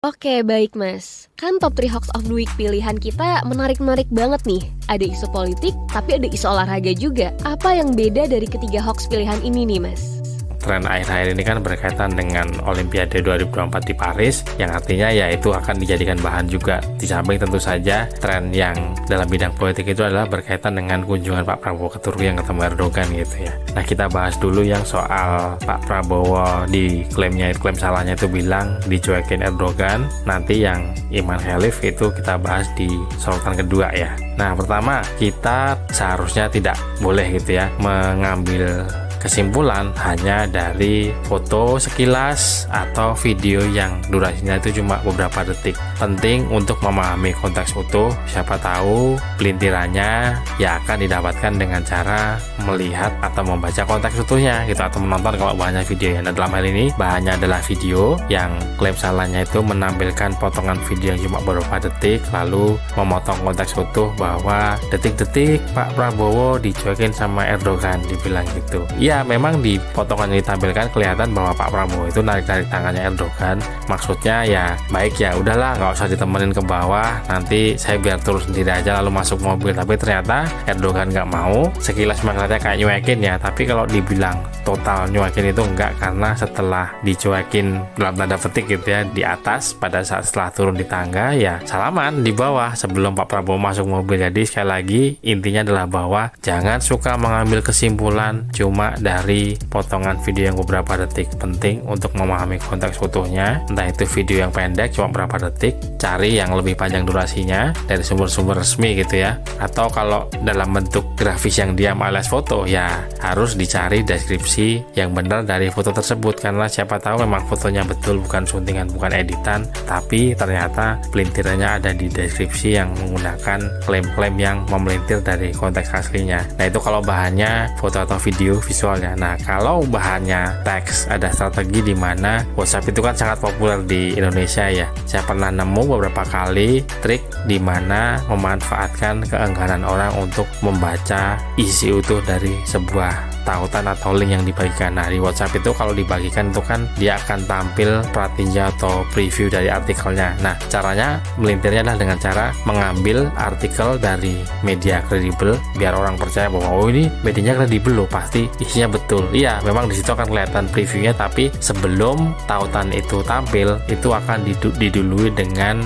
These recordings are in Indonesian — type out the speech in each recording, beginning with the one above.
Oke, baik Mas. Kan top 3 hoax of the week pilihan kita menarik-menarik banget nih. Ada isu politik, tapi ada isu olahraga juga. Apa yang beda dari ketiga hoax pilihan ini nih Mas? Tren akhir-akhir ini kan berkaitan dengan Olimpiade 2024 di Paris, yang artinya ya itu akan dijadikan bahan juga. Di samping tentu saja tren yang dalam bidang politik itu adalah berkaitan dengan kunjungan Pak Prabowo ke Turki yang ketemu Erdogan gitu ya. Nah, kita bahas dulu yang soal Pak Prabowo di klaim salahnya itu bilang dicuekin Erdogan. Nanti yang Iman Khalif itu kita bahas di sorotan kedua ya. Nah, pertama kita seharusnya tidak boleh gitu ya mengambil kesimpulan hanya dari foto sekilas atau video yang durasinya itu cuma beberapa detik. Penting untuk memahami konteks utuh, siapa tahu pelintirannya ya akan didapatkan dengan cara melihat atau membaca konteks utuhnya gitu, atau menonton kalau bahannya video ya. Nah, dalam hal ini bahannya adalah video yang klaim salahnya itu menampilkan potongan video yang cuma beberapa detik lalu memotong konteks utuh bahwa detik-detik Pak Prabowo dicuekin sama Erdogan, dibilang gitu. Ya, memang di potongan ini ditampilkan kelihatan bahwa Pak Prabowo itu narik-narik tangannya Erdogan. Maksudnya ya baik ya udahlah, nggak usah ditemenin ke bawah, nanti saya biar turun sendiri aja lalu masuk mobil. Tapi ternyata Erdogan nggak mau. Sekilas maknanya kayak nyuekin ya, tapi kalau dibilang total nyuekin itu enggak, karena setelah dicuekin dalam tanda petik gitu ya di atas, pada saat setelah turun di tangga ya salaman di bawah sebelum Pak Prabowo masuk mobil. Jadi sekali lagi intinya adalah bahwa jangan suka mengambil kesimpulan cuma dari potongan video yang beberapa detik. Penting untuk memahami konteks utuhnya, entah itu video yang pendek cuma beberapa detik, cari yang lebih panjang durasinya dari sumber-sumber resmi gitu ya, atau kalau dalam bentuk grafis yang diam alias foto ya harus dicari deskripsi yang benar dari foto tersebut, karena siapa tahu memang fotonya betul, bukan suntingan, bukan editan, tapi ternyata pelintirannya ada di deskripsi yang menggunakan klaim-klaim yang memelintir dari konteks aslinya. Nah, itu kalau bahannya foto atau video visualnya. Nah, kalau bahannya teks, ada strategi di mana WhatsApp itu kan sangat populer di Indonesia ya. Saya pernah nemu beberapa kali trik di mana memanfaatkan keengganan orang untuk membaca isi utuh dari sebuah tautan atau link yang dibagikan. Nah, di WhatsApp itu kalau dibagikan itu kan dia akan tampil pratinja atau preview dari artikelnya. Nah, caranya melintirnya adalah dengan cara mengambil artikel dari media kredibel biar orang percaya bahwa oh ini medianya kredibel loh, pasti isinya betul. Iya, memang di situ akan kelihatan previewnya, tapi sebelum tautan itu tampil itu akan didului dengan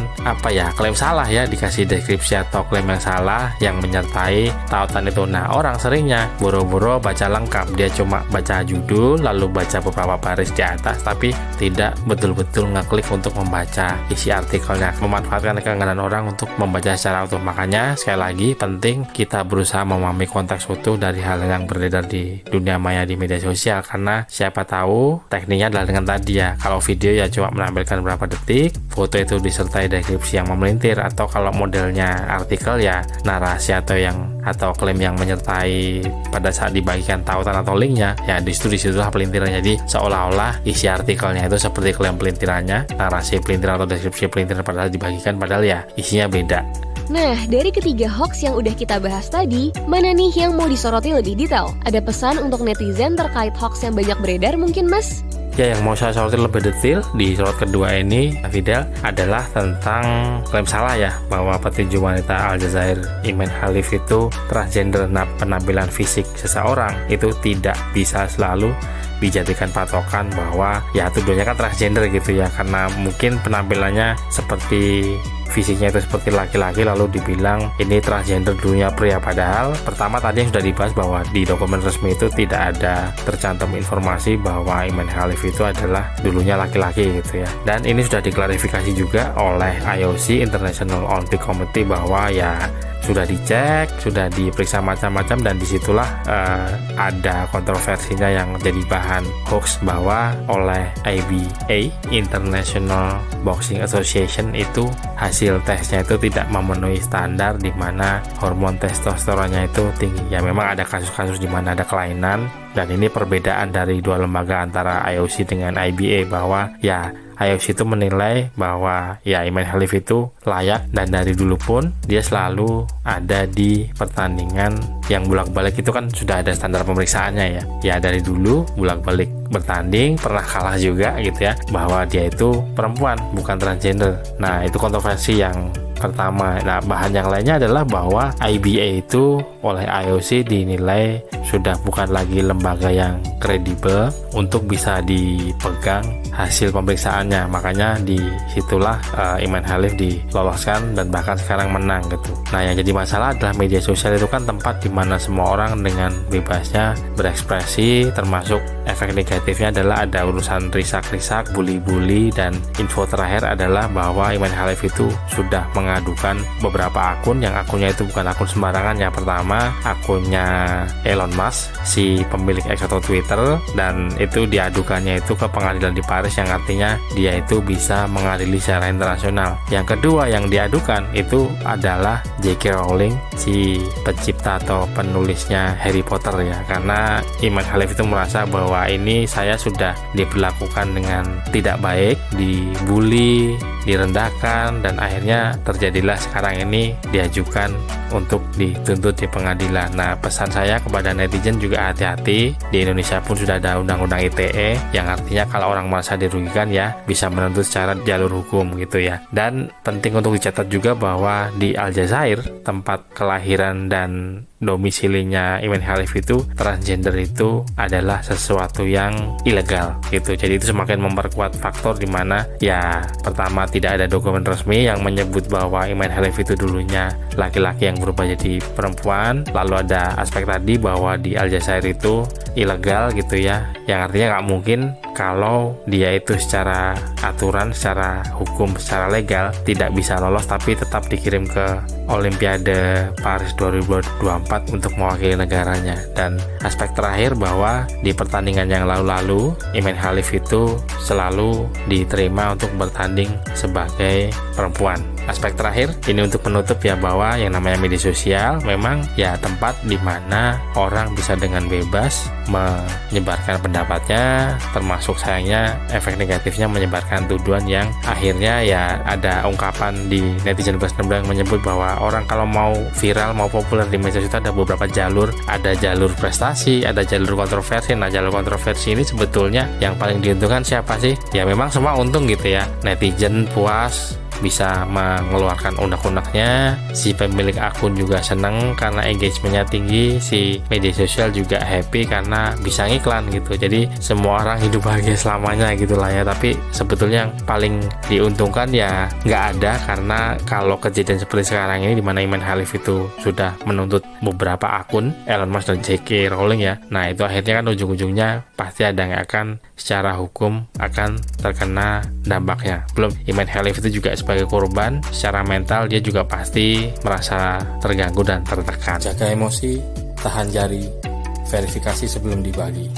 klaim salah ya, dikasih deskripsi atau klaim yang salah yang menyertai tautan itu. Nah, orang seringnya boro-boro baca lengkap, dia cuma baca judul lalu baca beberapa baris di atas, tapi tidak betul-betul ngeklik untuk membaca isi artikelnya, memanfaatkan keengganan orang untuk membaca secara utuh. Makanya sekali lagi penting kita berusaha memahami konteks utuh dari hal yang beredar di dunia maya di media sosial, karena siapa tahu tekniknya adalah dengan tadi ya, kalau video ya cuma menampilkan beberapa detik, foto itu disertai deskripsi yang memelintir, atau kalau modelnya artikel ya narasi atau klaim yang menyertai pada saat dibagikan tautan atau linknya ya disitulah pelintiran. Jadi seolah-olah isi artikelnya itu seperti klaim pelintirannya, narasi pelintiran atau deskripsi pelintiran padahal dibagikan, padahal ya isinya beda. Nah, dari ketiga hoax yang udah kita bahas tadi, mana nih yang mau disoroti lebih detail? Ada pesan untuk netizen terkait hoax yang banyak beredar mungkin, Mas? Ya, yang mau saya soroti lebih detail di sorot kedua ini, Fidel, adalah tentang klaim salah ya, bahwa petinju wanita Aljazair Iman Khalif itu transgender. Nah, penampilan fisik seseorang itu tidak bisa selalu dijadikan patokan bahwa ya tuduhannya kan transgender gitu ya, karena mungkin penampilannya seperti fisiknya itu seperti laki-laki lalu dibilang ini transgender dulunya pria, padahal pertama tadi yang sudah dibahas bahwa di dokumen resmi itu tidak ada tercantum informasi bahwa Iman Khalif itu adalah dulunya laki-laki gitu ya. Dan ini sudah diklarifikasi juga oleh IOC International Olympic Committee bahwa ya sudah dicek, sudah diperiksa macam-macam, dan disitulah ada kontroversinya yang jadi bahan hoax bahwa oleh IBA International Boxing Association itu hasil tesnya itu tidak memenuhi standar di mana hormon testosteronnya itu tinggi. Ya memang ada kasus-kasus di mana ada kelainan, dan ini perbedaan dari dua lembaga antara IOC dengan IBA bahwa ya IOC itu menilai bahwa ya Iman Khalif itu layak, dan dari dulu pun dia selalu ada di pertandingan yang bolak-balik itu kan sudah ada standar pemeriksaannya ya. Ya dari dulu bolak-balik bertanding, pernah kalah juga gitu ya, bahwa dia itu perempuan bukan transgender. Nah itu kontroversi yang pertama. Nah bahan yang lainnya adalah bahwa IBA itu oleh IOC dinilai sudah bukan lagi lembaga yang kredibel untuk bisa dipegang hasil pemeriksaannya, makanya disitulah Iman Khalif diloloskan dan bahkan sekarang menang gitu. Nah yang jadi masalah adalah media sosial itu kan tempat di mana semua orang dengan bebasnya berekspresi, termasuk efek negatifnya adalah ada urusan risak-risak, bully-bully, dan info terakhir adalah bahwa Iman Khalif itu sudah mengadukan beberapa akun yang akunnya itu bukan akun sembarangan. Yang pertama akunnya Elon Musk, si pemilik X atau Twitter, dan itu diadukannya itu ke pengadilan di Paris, yang artinya dia itu bisa mengadili secara internasional. Yang kedua yang diadukan itu adalah J.K. Rowling, si pencipta atau penulisnya Harry Potter ya, karena Iman Khalif itu merasa bahwa ini saya sudah diperlakukan dengan tidak baik, dibully, direndahkan, dan akhirnya terjadilah sekarang ini diajukan untuk dituntut di pengadilan. Nah pesan saya kepada netizen juga hati-hati, di Indonesia pun sudah ada undang-undang ITE yang artinya kalau orang merasa dirugikan ya bisa menuntut secara jalur hukum gitu ya. Dan penting untuk dicatat juga bahwa di Aljazair, tempat kelahiran dan domisilinya Iman Khalif itu, transgender itu adalah sesuatu yang ilegal gitu. Jadi itu semakin memperkuat faktor di mana ya pertama tidak ada dokumen resmi yang menyebut bahwa Iman Khalif itu dulunya laki-laki yang berubah jadi perempuan. Lalu ada aspek tadi bahwa di Aljazair itu ilegal gitu ya, yang artinya nggak mungkin kalau dia itu secara aturan, secara hukum, secara legal tidak bisa lolos tapi tetap dikirim ke Olimpiade Paris 2024 untuk mewakili negaranya. Dan aspek terakhir bahwa di pertandingan yang lalu-lalu Iman Khalif itu selalu diterima untuk bertanding sebagai perempuan. Aspek terakhir ini untuk menutup ya, bahwa yang namanya media sosial memang ya tempat di mana orang bisa dengan bebas menyebarkan pendapatnya, termasuk sayangnya efek negatifnya menyebarkan tuduhan yang akhirnya ya ada ungkapan di netizen plus 16 yang menyebut bahwa orang kalau mau viral, mau populer di media sosial ada beberapa jalur, ada jalur prestasi, ada jalur kontroversi. Nah jalur kontroversi ini sebetulnya yang paling diuntungkan siapa sih? Ya memang semua untung gitu ya, netizen puas bisa mengeluarkan unek-uneknya, si pemilik akun juga seneng karena engagementnya tinggi, si media sosial juga happy karena bisa ngiklan gitu. Jadi semua orang hidup bahagia selamanya gitulah ya. Tapi sebetulnya yang paling diuntungkan ya nggak ada, karena kalau kejadian seperti sekarang ini di mana Iman Khalif itu sudah menuntut beberapa akun Elon Musk dan J.K. Rowling ya, nah itu akhirnya kan ujung-ujungnya pasti ada yang akan secara hukum akan terkena dampaknya. Belum Iman Khalif itu juga sebagai korban, secara mental dia juga pasti merasa terganggu dan tertekan. Jaga emosi, tahan jari, verifikasi sebelum dibagi.